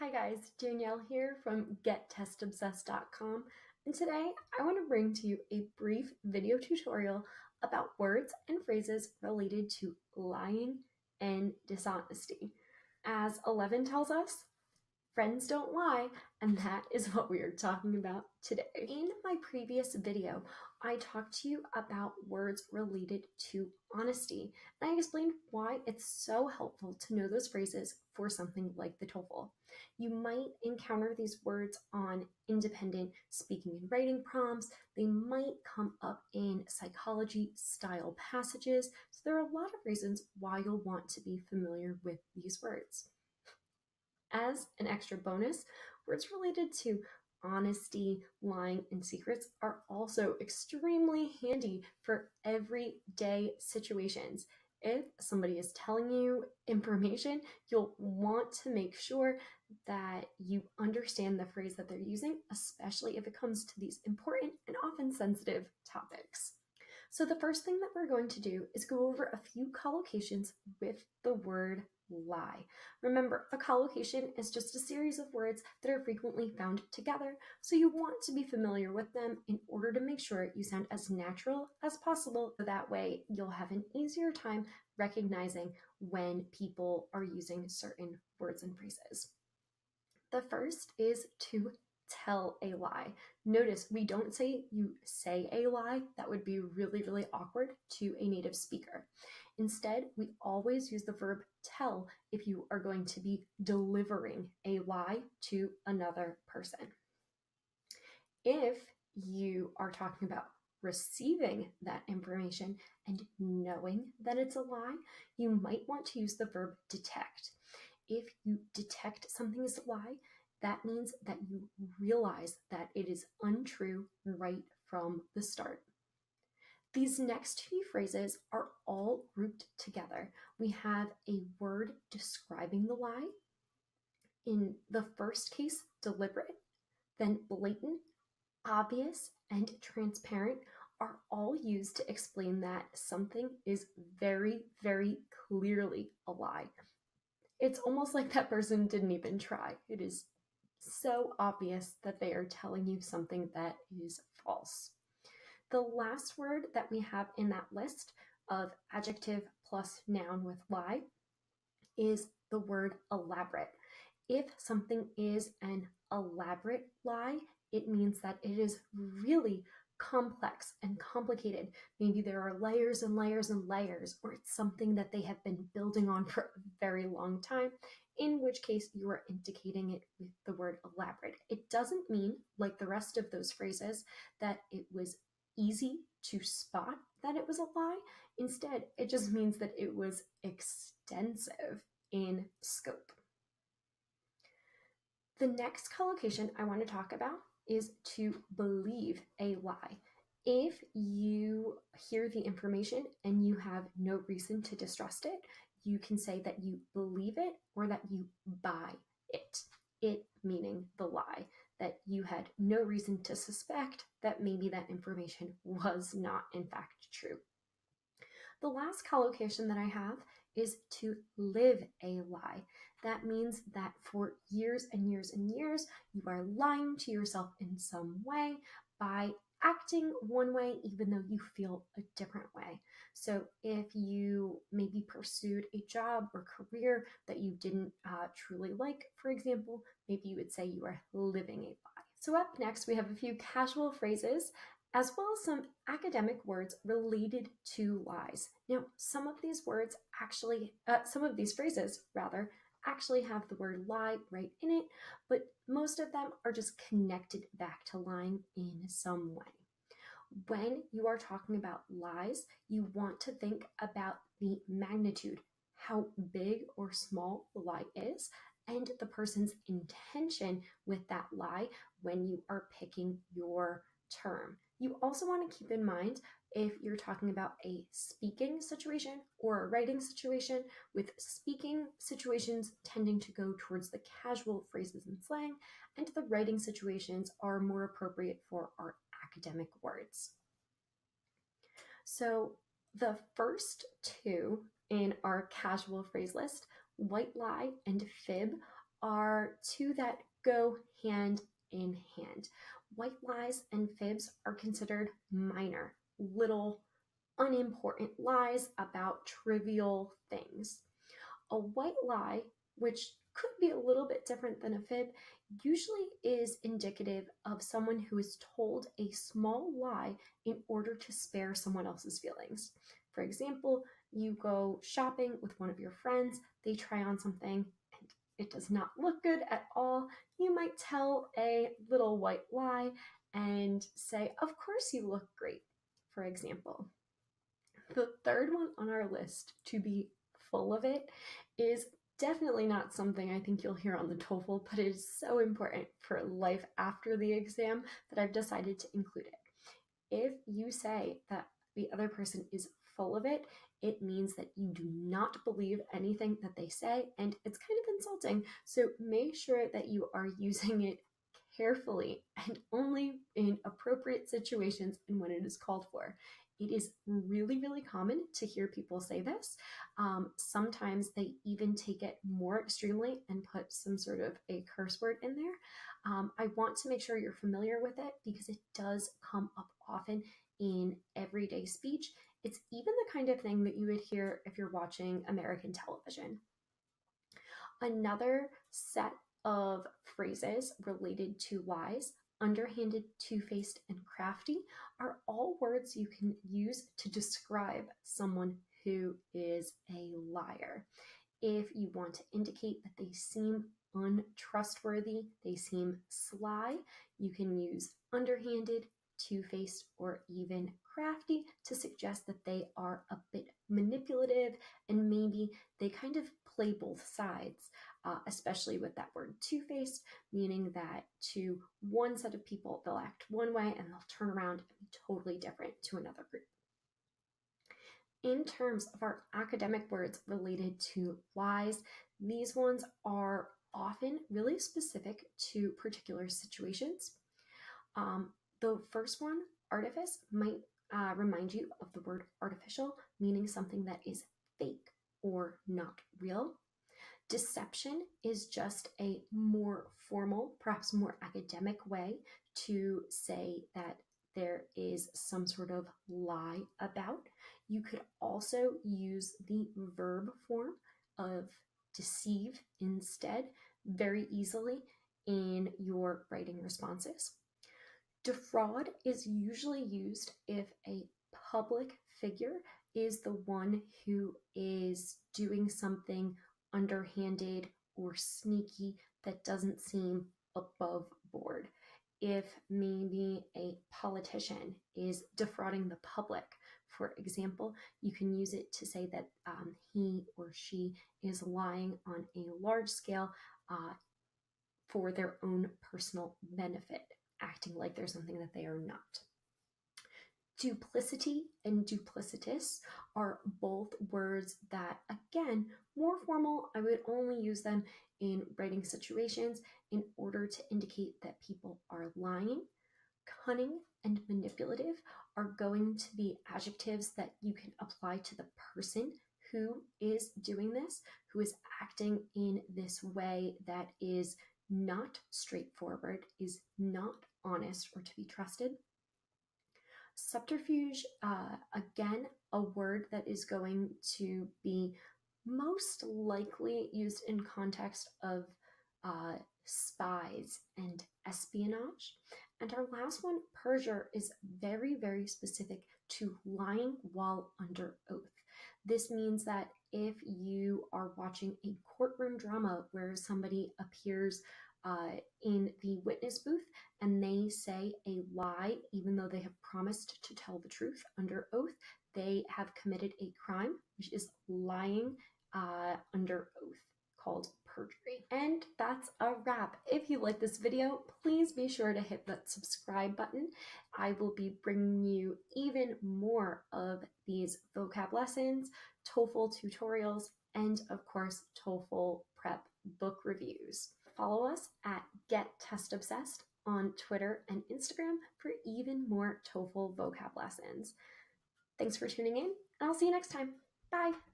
Hi guys, Danielle here from GetTestObsessed.com, and today I want to bring to you a brief video tutorial about words and phrases related to lying and dishonesty. As 11 tells us, friends don't lie, and that is what we are talking about today. In my previous video, I talked to you about words related to honesty, and I explained why it's so helpful to know those phrases for something like the TOEFL. You might encounter these words on independent speaking and writing prompts. They might come up in psychology style passages, so there are a lot of reasons why you'll want to be familiar with these words. As an extra bonus, words related to honesty, lying, and secrets are also extremely handy for everyday situations. If somebody is telling you information, you'll want to make sure that you understand the phrase that they're using, especially if it comes to these important and often sensitive topics. So the first thing that we're going to do is go over a few collocations with the word lie. Remember, a collocation is just a series of words that are frequently found together, so you want to be familiar with them in order to make sure you sound as natural as possible. That way, you'll have an easier time recognizing when people are using certain words and phrases. The first is to tell a lie. Notice we don't say you say a lie. That would be really, really awkward to a native speaker. Instead, we always use the verb tell if you are going to be delivering a lie to another person. If you are talking about receiving that information and knowing that it's a lie, you might want to use the verb detect. If you detect something is a lie, that means that you realize that it is untrue right from the start. These next few phrases are all grouped together. We have a word describing the lie. In the first case, deliberate, then blatant, obvious, and transparent are all used to explain that something is very, very clearly a lie. It's almost like that person didn't even try. It is so obvious that they are telling you something that is false. The last word that we have in that list of adjective plus noun with lie is the word elaborate. If something is an elaborate lie, it means that it is really complex and complicated. Maybe there are layers and layers and layers, or it's something that they have been building on for a very long time, in which case you are indicating it with the word elaborate. It doesn't mean, like the rest of those phrases, that it was easy to spot that it was a lie. Instead, it just means that it was extensive in scope. The next collocation I want to talk about is to believe a lie. If you hear the information and you have no reason to distrust it, you can say that you believe it or that you buy it. It meaning the lie, that you had no reason to suspect that maybe that information was not in fact true. The last collocation that I have is to live a lie. That means that for years and years and years, you are lying to yourself in some way by acting one way even though you feel a different way. So if you maybe pursued a job or career that you didn't truly like, for example, maybe you would say you are living a lie. So up next, we have a few casual phrases as well as some academic words related to lies. Now, some of these phrases actually have the word lie right in it, but most of them are just connected back to lying in some way. When you are talking about lies, you want to think about the magnitude, how big or small the lie is, and the person's intention with that lie when you are picking your term. You also want to keep in mind if you're talking about a speaking situation or a writing situation, with speaking situations tending to go towards the casual phrases and slang, and the writing situations are more appropriate for our academic words. So the first two in our casual phrase list, white lie and fib, are two that go hand in hand. White lies and fibs are considered minor, little, unimportant lies about trivial things. A white lie, which could be a little bit different than a fib, usually is indicative of someone who is told a small lie in order to spare someone else's feelings. For example, you go shopping with one of your friends, they try on something and it does not look good at all. You might tell a little white lie and say, "Of course you look great," for example. The third one on our list, to be full of it, is definitely not something I think you'll hear on the TOEFL, but it is so important for life after the exam that I've decided to include it. If you say that the other person is full of it, it means that you do not believe anything that they say, and it's kind of insulting. So make sure that you are using it carefully and only in appropriate situations and when it is called for. It is really, really common to hear people say this. Sometimes they even take it more extremely and put some sort of a curse word in there. I want to make sure you're familiar with it because it does come up often in everyday speech. It's even the kind of thing that you would hear if you're watching American television. Another set of phrases related to lies, underhanded, two-faced, and crafty, are all words you can use to describe someone who is a liar. If you want to indicate that they seem untrustworthy, they seem sly, you can use underhanded, two-faced, or even crafty to suggest that they are a bit manipulative and maybe they kind of play both sides, especially with that word two-faced, meaning that to one set of people they'll act one way and they'll turn around and be totally different to another group. In terms of our academic words related to lies, these ones are often really specific to particular situations. The first one, artifice, might remind you of the word artificial, meaning something that is fake or not real. Deception is just a more formal, perhaps more academic way to say that there is some sort of lie about. You could also use the verb form of deceive instead very easily in your writing responses. Defraud is usually used if a public figure is the one who is doing something underhanded or sneaky that doesn't seem above board. If maybe a politician is defrauding the public, for example, you can use it to say that he or she is lying on a large scale for their own personal benefit, acting like they're something that they are not. Duplicity and duplicitous are both words that, again, more formal. I would only use them in writing situations in order to indicate that people are lying. Cunning and manipulative are going to be adjectives that you can apply to the person who is doing this, who is acting in this way that is not straightforward, is not honest or to be trusted. Subterfuge, again, a word that is going to be most likely used in context of spies and espionage. And our last one, perjure, is very, very specific to lying while under oath. This means that if you are watching a courtroom drama where somebody appears in the witness booth and they say a lie, even though they have promised to tell the truth under oath, they have committed a crime, which is lying under oath, called perjury. And that's a wrap. If you like this video, please be sure to hit that subscribe button. I will be bringing you even more of these vocab lessons, TOEFL tutorials, and of course, TOEFL prep book reviews. Follow us at GetTestObsessed on Twitter and Instagram for even more TOEFL vocab lessons. Thanks for tuning in, and I'll see you next time. Bye!